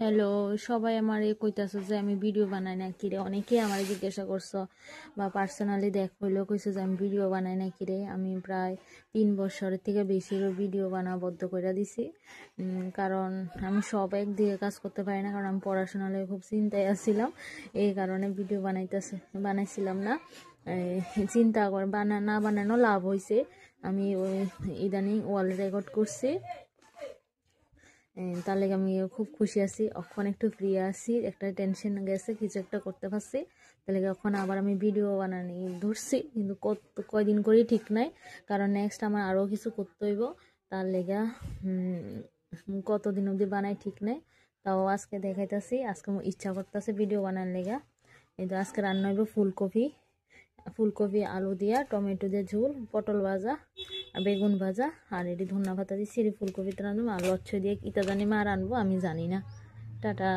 Hello, সবাই আমারে কইতাছে যে আমি ভিডিও বানাই না কিরে। অনেকেই আমারে জিজ্ঞাসা করছো বা পার্সোনালি দেখ হইলেও কইছো যে আমি ভিডিও বানাই না কিরে। আমি প্রায় 3 বছরের থেকে বেশি ভিডিও বানা বন্ধ করে দিছি। কারণ আমি সব একদিকে কাজ করতে পারি না, কারণ আমি পড়াশোনা নিয়ে খুব চিন্তায় আছিলাম। এই কারণে ভিডিও বানাইছিলাম না। চিন্তা করে না বানানো লাভ হয়েছে। আমি ওই ইদানিং ওয়ার্ল্ড রেকর্ড করছি, তার লেগে আমি খুব খুশি আছি। এখন একটু ফ্রি আছি, একটা টেনশন গেছে, কিছু একটা করতে পারছি। তার লেগে এখন আবার আমি ভিডিও বানানি ধরছি, কিন্তু কয়দিন করেই ঠিক নাই, কারণ নেক্সট আমার আরও কিছু করতে হইব। তার লেগা কতদিন অবধি বানাই ঠিক নাই। তাও আজকে দেখাইতেছি, আজকে ইচ্ছা করতেছে ভিডিও বানার লেগা। কিন্তু আজকে রান্না হইব ফুলকপি আলু দিয়া, টমেটো দিয়ে ঝোল, পটল ভাজা, বেগুন ভাজা, আর এটি ধন্যা পাতা দিচ্ছি। ফুলকপিটা রান্না আর লচ্ছ দিয়ে ইটা জানি মা রানবো, আমি জানি না। টাটা।